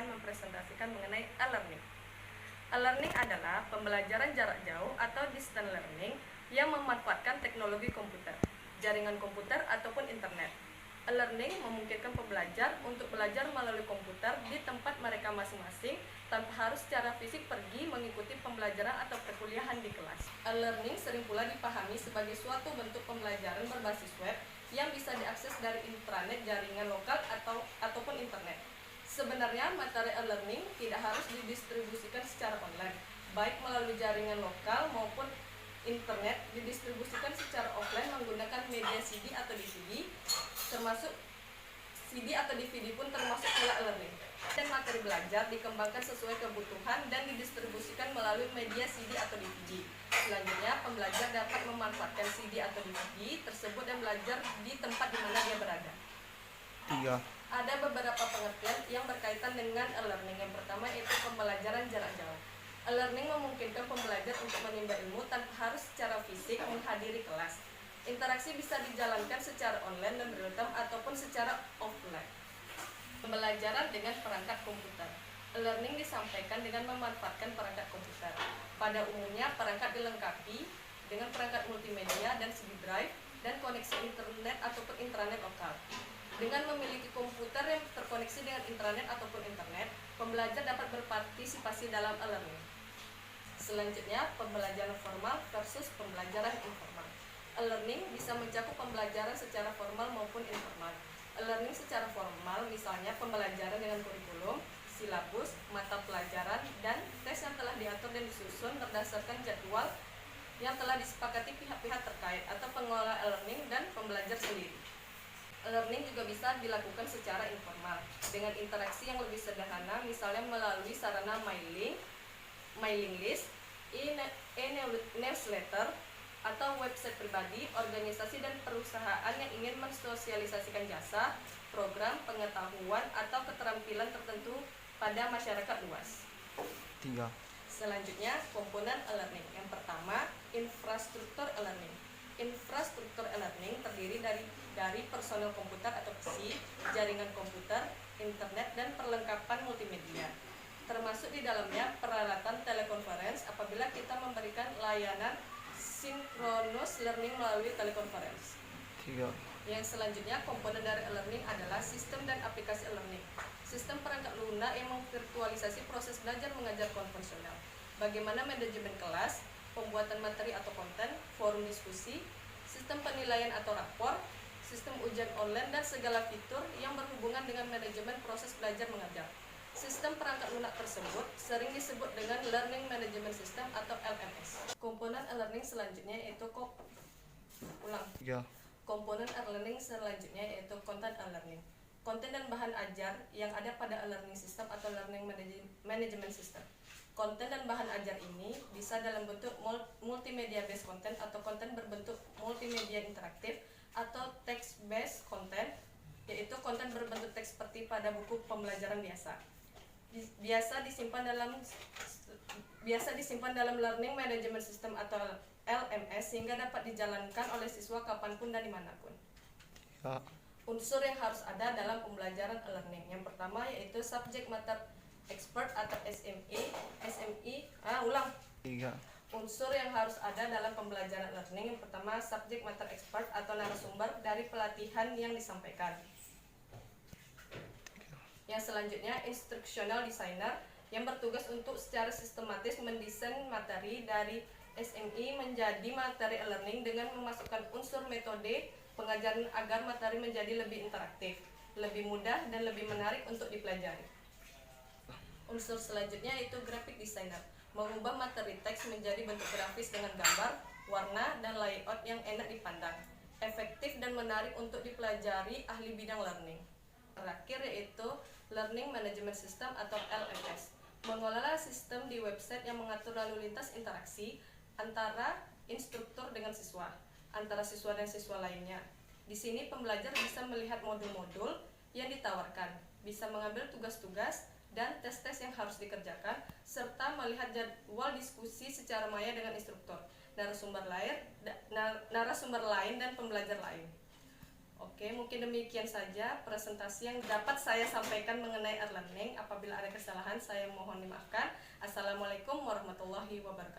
akan mempresentasikan mengenai e-learning. E-learning adalah pembelajaran jarak jauh atau distance learning yang memanfaatkan teknologi komputer, jaringan komputer ataupun internet. E-learning memungkinkan pembelajar untuk belajar melalui komputer di tempat mereka masing-masing tanpa harus secara fisik pergi mengikuti pembelajaran atau perkuliahan di kelas. E-learning sering pula dipahami sebagai suatu bentuk pembelajaran berbasis web yang bisa diakses dari intranet jaringan lokal ataupun internet. Sebenarnya materi e-learning tidak harus didistribusikan secara online, baik melalui jaringan lokal maupun internet didistribusikan secara offline menggunakan media CD atau DVD, termasuk CD atau DVD pun termasuk pula e-learning. Dan materi belajar dikembangkan sesuai kebutuhan dan didistribusikan melalui media CD atau DVD. Selanjutnya, pembelajar dapat memanfaatkan CD atau DVD tersebut dan belajar di tempat di mana dia berada. 3. Ada beberapa pengertian yang berkaitan dengan e-learning. Yang pertama yaitu pembelajaran jarak jauh. E-learning memungkinkan pembelajar untuk menimba ilmu tanpa harus secara fisik menghadiri kelas. Interaksi bisa dijalankan secara online dan real-time ataupun secara offline. Pembelajaran dengan perangkat komputer. E-learning disampaikan dengan memanfaatkan perangkat komputer. Pada umumnya, perangkat dilengkapi dengan perangkat multimedia dan CD drive dan koneksi internet ataupun intranet lokal. Dengan memiliki komputer yang terkoneksi dengan intranet ataupun internet, pembelajar dapat berpartisipasi dalam e-learning. Selanjutnya, pembelajaran formal versus pembelajaran informal. E-learning bisa mencakup pembelajaran secara formal maupun informal. E-learning secara formal misalnya pembelajaran dengan kurikulum, silabus, mata pelajaran, dan tes yang telah diatur dan disusun berdasarkan jadwal yang telah disepakati pihak-pihak terkait atau pengelola e-learning dan pembelajar sendiri. E-learning juga bisa dilakukan secara informal dengan interaksi yang lebih sederhana, misalnya melalui sarana mailing list, e-newsletter, atau website pribadi, organisasi dan perusahaan yang ingin mensosialisasikan jasa, program, pengetahuan, atau keterampilan tertentu pada masyarakat luas. 3. Selanjutnya, komponen e-learning. Yang pertama, infrastruktur e-learning. Infrastruktur e-learning terdiri dari personel komputer atau PC, jaringan komputer, internet, dan perlengkapan multimedia. Termasuk di dalamnya peralatan telekonferensi apabila kita memberikan layanan synchronous learning melalui telekonferensi. 3. Yang selanjutnya, komponen dari e-learning adalah sistem dan aplikasi e-learning. Sistem perangkat lunak yang memvirtualisasi proses belajar mengajar konvensional. Bagaimana manajemen kelas, pembuatan materi atau konten, forum diskusi, sistem penilaian atau rapor, sistem ujian online, dan segala fitur yang berhubungan dengan manajemen proses belajar mengajar. Sistem perangkat lunak tersebut sering disebut dengan Learning Management System atau LMS. Komponen e-learning selanjutnya yaitu Komponen e-learning selanjutnya yaitu konten e-learning. Konten dan bahan ajar yang ada pada e-learning system atau learning management system. Konten dan bahan ajar ini bisa dalam bentuk multimedia based content atau konten berbentuk multimedia interaktif atau text based content, yaitu konten berbentuk teks seperti pada buku pembelajaran biasa. Biasa disimpan dalam learning management system atau LMS sehingga dapat dijalankan oleh siswa kapanpun dan dimanapun. Unsur yang harus ada dalam pembelajaran e-learning. Yang pertama yaitu subject matter expert atau SME. Unsur yang harus ada dalam pembelajaran learning. Yang pertama subject matter expert atau narasumber dari pelatihan yang disampaikan. Yang selanjutnya instructional designer yang bertugas untuk secara sistematis mendesain materi dari SME menjadi materi e-learning dengan memasukkan unsur metode pengajaran agar materi menjadi lebih interaktif, lebih mudah, dan lebih menarik untuk dipelajari. Unsur selanjutnya yaitu graphic designer, mengubah materi teks menjadi bentuk grafis dengan gambar, warna, dan layout yang enak dipandang, efektif dan menarik untuk dipelajari ahli bidang learning. Terakhir yaitu Learning Management System atau LMS, mengelola sistem di website yang mengatur lalu lintas interaksi antara instruktur dengan siswa, antara siswa dan siswa lainnya. Di sini pembelajar bisa melihat modul-modul yang ditawarkan, bisa mengambil tugas-tugas dan tes-tes yang harus dikerjakan, serta melihat jadwal diskusi secara maya dengan instruktur, narasumber lain dan pembelajar lain. Oke, mungkin demikian saja presentasi yang dapat saya sampaikan mengenai e-learning. Apabila ada kesalahan, saya mohon dimaafkan. Assalamualaikum warahmatullahi wabarakatuh.